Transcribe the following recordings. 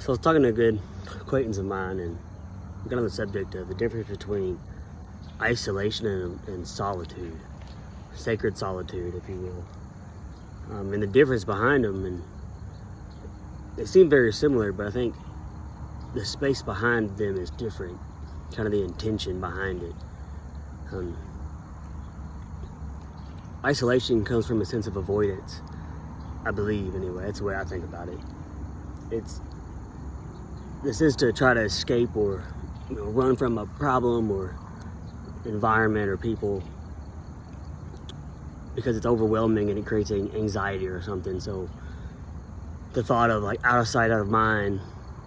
So I was talking to a good acquaintance of mine, and we got on the subject of the difference between isolation and solitude, sacred solitude, if you will, and the difference behind them. And they seem very similar, but I think the space behind them is different, kind of the intention behind it. Isolation comes from a sense of avoidance, I believe, anyway. That's the way I think about it. It's the sense to try to escape or run from a problem or environment or people because it's overwhelming and it creates anxiety or something. So the thought of like out of sight, out of mind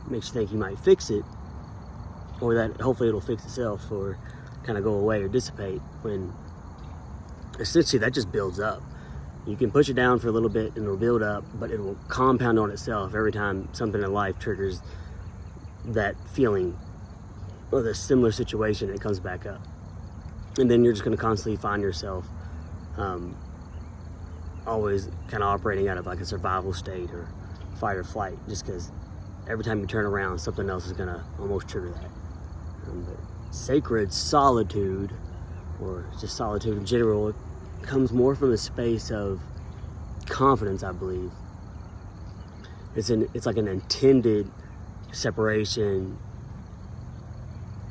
makes you think you might fix it, or that hopefully it'll fix itself or kind of go away or dissipate, when essentially that just builds up. You can push it down for a little bit and it'll build up, but it will compound on itself every time something in life triggers that feeling or the similar situation. It comes back up, and then you're just going to constantly find yourself always kind of operating out of like a survival state or fight or flight, just because every time you turn around something else is going to almost trigger that. But sacred solitude, or just solitude in general, it comes more from a space of confidence, I believe. It's like an intended separation,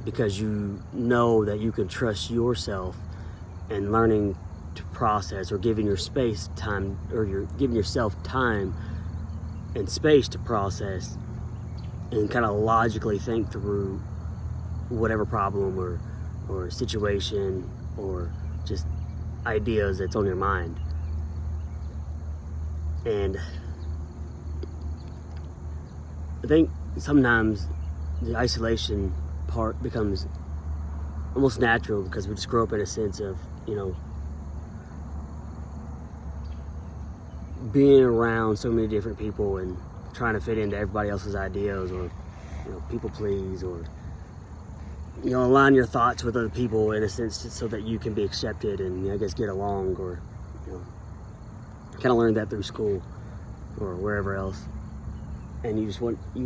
because you know that you can trust yourself and learning to process, or giving your space time, or you're giving yourself time and space to process and kind of logically think through whatever problem or situation or just ideas that's on your mind. And I think sometimes the isolation part becomes almost natural, because we just grow up in a sense of, being around so many different people and trying to fit into everybody else's ideas, or people please, or align your thoughts with other people in a sense, just so that you can be accepted and I guess get along, or kind of learned that through school or wherever else. And you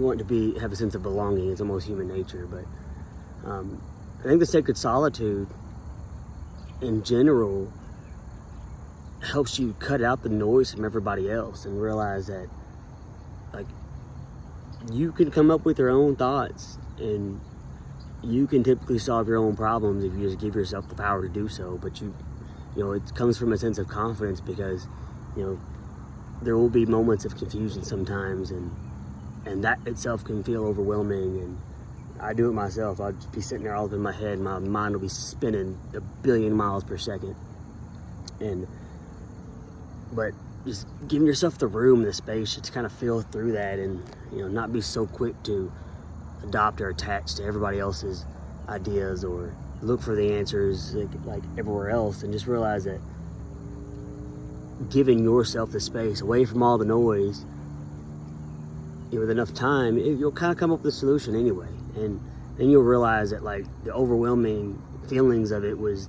want to have a sense of belonging. It's almost human nature. But I think the sacred solitude in general helps you cut out the noise from everybody else and realize that like you can come up with your own thoughts, and you can typically solve your own problems if you just give yourself the power to do so. But it comes from a sense of confidence, because there will be moments of confusion sometimes, and that itself can feel overwhelming. And I do it myself. I'll just be sitting there all up in my head, my mind will be spinning 1 billion miles per second. But just giving yourself the room and the space to kind of feel through that, and not be so quick to adopt or attach to everybody else's ideas or look for the answers like everywhere else, and just realize that giving yourself the space away from all the noise, with enough time, you'll kind of come up with a solution anyway. And then you'll realize that like the overwhelming feelings of it was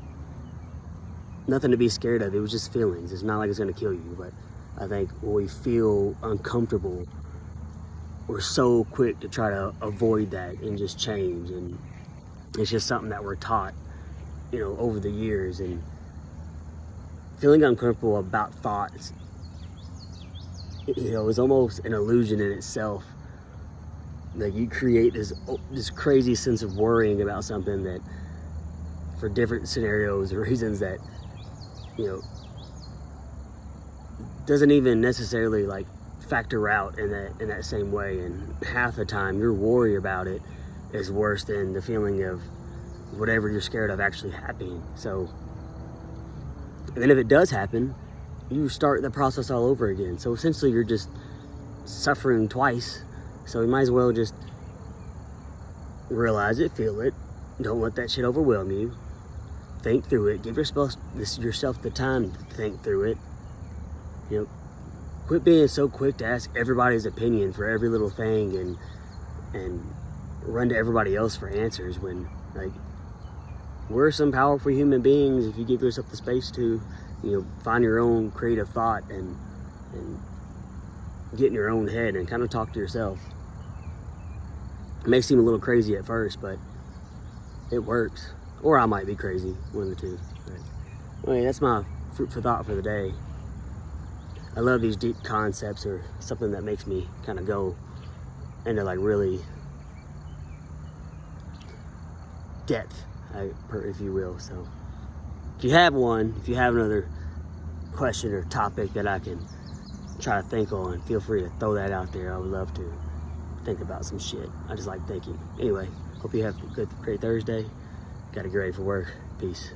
nothing to be scared of. It was just feelings. It's not like it's going to kill you. But I think when we feel uncomfortable, we're so quick to try to avoid that and just change. And it's just something that we're taught, over the years. And feeling uncomfortable about thoughts, is almost an illusion in itself. Like you create this crazy sense of worrying about something that, for different scenarios or reasons, that doesn't even necessarily like factor out in that same way. And half the time your worry about it is worse than the feeling of whatever you're scared of actually happening. So, and then if it does happen, you start the process all over again. So essentially you're just suffering twice. So you might as well just realize it, feel it, don't let that shit overwhelm you, think through it, give yourself the time to think through it. Quit being so quick to ask everybody's opinion for every little thing and run to everybody else for answers, when like we're some powerful human beings if you give yourself the space to find your own creative thought and get in your own head and kind of talk to yourself. It may seem a little crazy at first, but it works. Or I might be crazy, one of the two. But anyway, that's my food for thought for the day. I love these deep concepts, or something that makes me kind of go into like really depth, if you will. So if you have another question or topic that I can try to think on, feel free to throw that out there. I would love to think about some shit. I just like thinking. Anyway, hope you have a great Thursday. Gotta get ready for work. Peace.